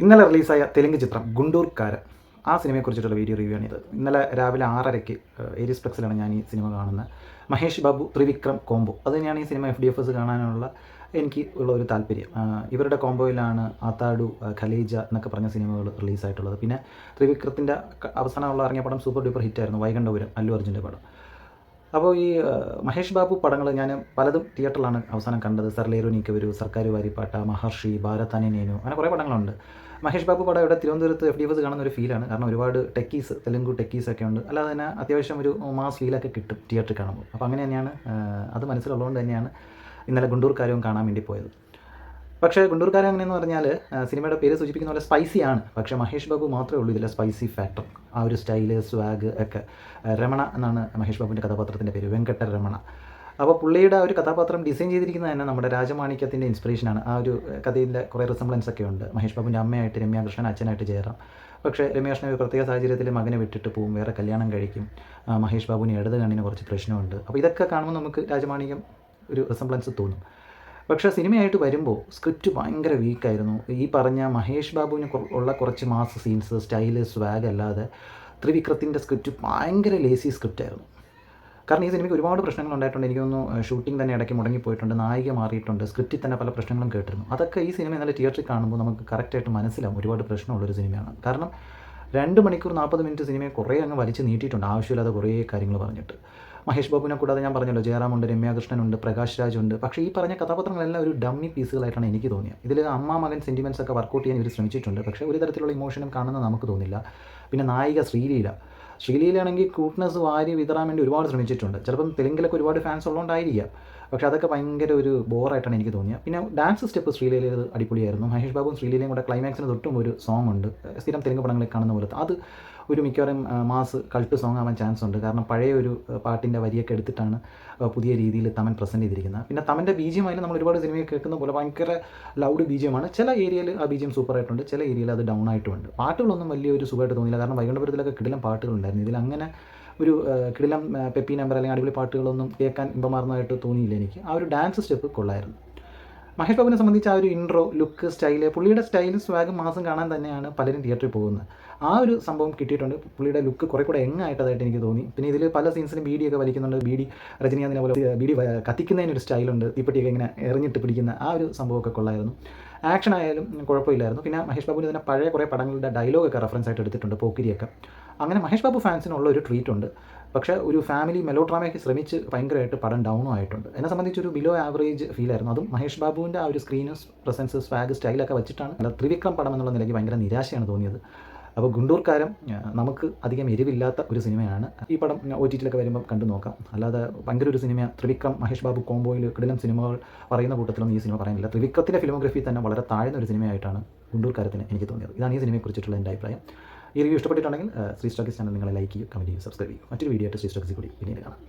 ഇന്നലെ റിലീസായ തെലുങ്ക് ചിത്രം ഗുണ്ടൂർക്കാരൻ ആ സിനിമയെക്കുറിച്ചിട്ടുള്ള വീഡിയോ റിവ്യൂ ആണിത്. ഇന്നലെ രാവിലെ 6:30 ഏരീസ് പ്ലക്സിലാണ് ഞാൻ ഈ സിനിമ കാണുന്നത്. മഹേഷ് ബാബു ത്രിവിക്രം കോംബോ അത് തന്നെയാണ് ഈ സിനിമ FDFS കാണാനുള്ള എനിക്ക് ഉള്ള ഒരു താല്പര്യം. ഇവരുടെ കോംബോയിലാണ് ആത്താഡു, ഖലീജ എന്നൊക്കെ പറഞ്ഞ സിനിമകൾ റിലീസായിട്ടുള്ളത്. പിന്നെ ത്രിവിക്രത്തിൻ്റെ അവസാനമുള്ള ഇറങ്ങിയ പടം സൂപ്പർ ഡ്യൂപ്പർ ഹിറ്റായിരുന്നു, വൈകണ്ഠപുരം, അല്ലു അർജുൻ്റെ പടം. അപ്പോൾ ഈ മഹേഷ് ബാബു പടങ്ങൾ ഞാൻ പലതും തിയേറ്ററിലാണ് അവസാനം കണ്ടത്. സർലേരു നീക്കവരു, സർക്കാർ വാരിപ്പാട്ട, മഹർഷി, ഭാരതാനി നേനു, അങ്ങനെ കുറേ പടങ്ങളുണ്ട്. മഹേഷ് ബാബു പടം ഇവിടെ തിരുവനന്തപുരത്ത് FDFS കാണുന്ന ഒരു ഫീലാണ്. കാരണം ഒരുപാട് ടെക്കീസ്, തെലുങ്ക് ടെക്കീസൊക്കെ ഉണ്ട്. അല്ലാതെ തന്നെ അത്യാവശ്യം ഒരു മാസ് ഫീലൊക്കെ കിട്ടും തിയേറ്ററിൽ കാണുമ്പോൾ. അപ്പോൾ അങ്ങനെ തന്നെയാണ്, അത് മനസ്സിലുള്ളതുകൊണ്ട് തന്നെയാണ് ഇന്നലെ ഗുണ്ടൂർക്കാരവും കാണാൻ വേണ്ടി പോയത്. പക്ഷേ ഗുണ്ടൂർക്കാരൻ അങ്ങനെയെന്ന് പറഞ്ഞാൽ സിനിമയുടെ പേര് സൂചിപ്പിക്കുന്ന പോലെ സ്പൈസിയാണ്. പക്ഷേ മഹേഷ് ബാബു മാത്രമേ ഉള്ളൂ ഇതിലെ സ്പൈസി ഫാക്ടർ. ആ ഒരു സ്റ്റൈല്, സ്വാഗ് ഒക്കെ. രമണ എന്നാണ് മഹേഷ് ബാബുവിൻ്റെ കഥാപാത്രത്തിൻ്റെ പേര്, വെങ്കട്ട രമണ. അപ്പോൾ പുള്ളിയുടെ ഒരു കഥാപാത്രം ഡിസൈൻ ചെയ്തിരിക്കുന്നത് തന്നെ നമ്മുടെ രാജമാണിക്യത്തിൻ്റെ ഇൻസ്പിറേഷനാണ്. ആ ഒരു കഥയിലെ കുറേ റിസംബ്ലൻസ് ഒക്കെ ഉണ്ട്. മഹേഷ് ബാബുവിൻ്റെ അമ്മയായിട്ട് രമ്യാകൃഷ്ണൻ, അച്ഛനായിട്ട് ജയറാം. പക്ഷേ രമ്യാകൃഷ്ണൻ ഒരു പ്രത്യേക സാഹചര്യത്തിൽ മകനെ വിട്ടിട്ട് പോകും, വേറെ കല്യാണം കഴിക്കും. മഹേഷ് ബാബുവിന് ഇടത് കണ്ണിന് കുറച്ച് പ്രശ്നമുണ്ട്. അപ്പോൾ ഇതൊക്കെ കാണുമ്പോൾ നമുക്ക് രാജമാണിക്യം ഒരു റിസംബ്ലൻസ് തോന്നും. പക്ഷേ സിനിമയായിട്ട് വരുമ്പോൾ സ്ക്രിപ്റ്റ് ഭയങ്കര വീക്കായിരുന്നു. ഈ പറഞ്ഞ മഹേഷ് ബാബുവിന് ഉള്ള കുറച്ച് മാസ് സീൻസ്, സ്റ്റൈല്, സ്വാഗ് അല്ലാതെ ത്രിവിക്രത്തിൻ്റെ സ്ക്രിപ്റ്റ് ഭയങ്കര ലേസി സ്ക്രിപ്റ്റായിരുന്നു. കാരണം ഈ സിനിമയ്ക്ക് ഒരുപാട് പ്രശ്നങ്ങൾ ഉണ്ടായിട്ടുണ്ട്. എനിക്ക് തോന്നുന്നു ഷൂട്ടിംഗ് തന്നെ ഇടയ്ക്ക് മുടങ്ങിപ്പോയിട്ടുണ്ട്, നായിക മാറിയിട്ടുണ്ട്, സ്ക്രിപ്റ്റിൽ തന്നെ പല പ്രശ്നങ്ങളും കേട്ടിരുന്നു. അതൊക്കെ ഈ സിനിമ ഇന്നലെ തിയേറ്ററിൽ കാണുമ്പോൾ നമുക്ക് കറക്റ്റായിട്ട് മനസ്സിലാവും ഒരുപാട് പ്രശ്നമുള്ളൊരു സിനിമയാണ്. കാരണം 2 മണിക്കൂർ 40 മിനിറ്റ് സിനിമയെ കുറേ അങ്ങ് വലിച്ച് നീട്ടിയിട്ടുണ്ട്, ആവശ്യമില്ലാതെ കുറേ കാര്യങ്ങൾ പറഞ്ഞിട്ട്. മഹേഷ് ബാബുവിനെ കൂടാതെ ഞാൻ പറഞ്ഞല്ലോ, ജയറാമുണ്ട്, രമ്യാകൃഷ്ണനുണ്ട്, പ്രകാശ് രാജുണ്ട്. പക്ഷേ ഈ പറഞ്ഞ കഥാപാത്രങ്ങളെല്ലാം ഒരു ഡമ്മി പീസുകളായിട്ടാണ് എനിക്ക് തോന്നിയത്. ഇതിൽ അമ്മ മകൻ സെൻറ്റിമെൻറ്റ്സ് ഒക്കെ വർക്കൗട്ട് ചെയ്യാൻ ഇവർ ശ്രമിച്ചിട്ടുണ്ട്. പക്ഷേ ഒരു തരത്തിലുള്ള ഇമോഷനും കാണുന്നത് നമുക്ക് തോന്നില്ല. പിന്നെ നായിക ശ്രീലീലയാണെങ്കിൽ ക്യൂട്ട്നെസ് വാരി വിതറാൻ വേണ്ടി ഒരുപാട് ശ്രമിച്ചിട്ടുണ്ട്. ചിലപ്പം തെലുങ്കിലൊക്കെ ഒരുപാട് ഫാൻസ് ഉള്ളതുകൊണ്ടായിരിക്കാം. പക്ഷേ അതൊക്കെ ഭയങ്കര ഒരു ബോറായിട്ടാണ് എനിക്ക് തോന്നിയത്. പിന്നെ ഡാൻസ് സ്റ്റെപ്പ് ശ്രീലീലയിൽ അടിപൊളിയായിരുന്നു. മഹേഷ് ബാബുവും ശ്രീലീലയും കൂടെ ക്ലൈമാക്സിന് തൊട്ടും ഒരു സോങ് ഉണ്ട്, സ്ഥിരം തെലുങ്ക് പടങ്ങളിൽ കാണുന്ന പോലത്തെ. അത് ഒരു മിക്കവാറും മാസ് കൾട്ട് സോങ് ആവാൻ ചാൻസ് ഉണ്ട്. കാരണം പഴയ ഒരു പാട്ടിൻ്റെ വരിയൊക്കെ എടുത്തിട്ടാണ് പുതിയ രീതിയിൽ തമൻ പ്രസൻറ്റ് ചെയ്തിരിക്കുന്നത്. പിന്നെ തമൻ്റെ BGM ആയാലും നമ്മൾ ഒരുപാട് സിനിമയിൽ കേൾക്കുന്ന പോലെ ഭയങ്കര ലൗഡ് BGM ആണ്. ചില ഏരിയയിൽ ആ BGM സൂപ്പറായിട്ടുണ്ട്, ചില ഏരിയയിൽ അത് ഡൗൺ ആയിട്ടുമുണ്ട്. പാട്ടുകളൊന്നും വലിയൊരു സുഖമായിട്ട് തോന്നിയില്ല. കാരണം വൈകണ്ഠപുരത്തിലൊക്കെ കിടിലം പാട്ടുകളുണ്ടായിരുന്നു. ഇതിലങ്ങനെ ഒരു കിടിലം പെപ്പി നമ്പർ അല്ലെങ്കിൽ അടിപൊളി പാട്ടുകളൊന്നും കേൾക്കാൻ ഇമ്പമാർന്നതായിട്ട് തോന്നിയില്ല എനിക്ക്. ആ ഒരു ഡാൻസ് സ്റ്റെപ്പ് കൊള്ളായിരുന്നു. മഹേഷ് ബാബുവിനെ സംബന്ധിച്ച് ആ ഒരു ഇൻട്രോ, ലുക്ക്, സ്റ്റൈല്, പുള്ളിയുടെ സ്റ്റൈലും സ്വാഗും മാസം കാണാൻ തന്നെയാണ് പലരും തിയേറ്ററിൽ പോകുന്നത്. ആ ഒരു സംഭവം കിട്ടിയിട്ടുണ്ട്. പുള്ളിയുടെ ലുക്ക് കുറേ കൂടെ എങ്ങായിട്ടതായിട്ട് എനിക്ക് തോന്നി. പിന്നെ ഇതിൽ പല സീൻസിലും ബീഡിയൊക്കെ വലിക്കുന്നുണ്ട്. രജനീകാന്തിനെ പോലെ ബീഡി കത്തിക്കുന്നതിനൊരു സ്റ്റൈലുണ്ട്, തീപ്പെട്ടിയൊക്കെ ഇങ്ങനെ എറിഞ്ഞിട്ട് പിടിക്കുന്ന ആ ഒരു സംഭവമൊക്കെ കൊള്ളായിരുന്നു. ആക്ഷൻ ആയാലും കുഴപ്പമില്ലായിരുന്നു. പിന്നെ മഹേഷ് ബാബുവിന് തന്നെ പഴയ കുറേ പടങ്ങളുടെ ഡയലോഗൊക്കെ റെഫറൻസ് ആയിട്ട് എടുത്തിട്ടുണ്ട്, പോക്കിരിയൊക്കെ. അങ്ങനെ മഹേഷ് ബാബു ഫാൻസിനുള്ള ഒരു ട്രീറ്റ് ഉണ്ട്. പക്ഷേ ഒരു ഫാമിലി മെലോ ഡ്രാമയ്ക്ക് ശ്രമിച്ച് ഭയങ്കരമായിട്ട് പടം ഡൗണും ആയിട്ടുണ്ട്. എന്നെ സംബന്ധിച്ചൊരു ബിലോ ആവറേജ് ഫീലായിരുന്നു. അതും മഹേഷ് ബാബുവിൻ്റെ ആ ഒരു സ്ക്രീന് പ്രസൻസ്, സ്വാഗ്, സ്റ്റൈലൊക്കെ വെച്ചിട്ടാണ്. അല്ല, ത്രിവിക്രം പടം എന്നുള്ള നിലയ്ക്ക് ഭയങ്കര നിരാശയാണ് തോന്നിയത്. അപ്പോൾ ഗുണ്ടൂർക്കാരൻ നമുക്ക് അധികം എരിവില്ലാത്ത ഒരു സിനിമയാണ്. ഈ പടം OTTയിലൊക്കെ വരുമ്പോൾ കണ്ടു നോക്കാം. അല്ലാതെ ഭയങ്കര ഒരു സിനിമ ത്രിവിക്രം മഹേഷ് ബാബു കോംബോയിൽ കിടിലം സിനിമകൾ പറയുന്ന കൂട്ടത്തിലൊന്നും ഈ സിനിമ പറയുന്നില്ല. ത്രിവിക്രത്തിൻ്റെ ഫിലിമോഗ്രഫി തന്നെ വളരെ താഴ്ന്ന ഒരു സിനിമയായിട്ടാണ് ഗുണ്ടൂർക്കാരത്തിന് എനിക്ക് തോന്നിയത്. ഇതാണ് ഈ സിനിമയെക്കുറിച്ചിട്ടുള്ള എൻ്റെ അഭിപ്രായം. ഈ റിവ്യൂ ഇഷ്ടപ്പെട്ടിട്ടുണ്ടെങ്കിൽ ശ്രീ സ്റ്റോക്കീസ് ചാനൽ നിങ്ങളെ ലൈക്ക് ചെയ്യും, കമൻറ്റ് ചെയ്യും, സബ്സ്ക്രൈബ് ചെയ്യും. മറ്റൊരു വീഡിയോ ആയിട്ട് ശ്രീ സ്റ്റോക്കീസ് കൂടി പിന്നീട് കാണാം.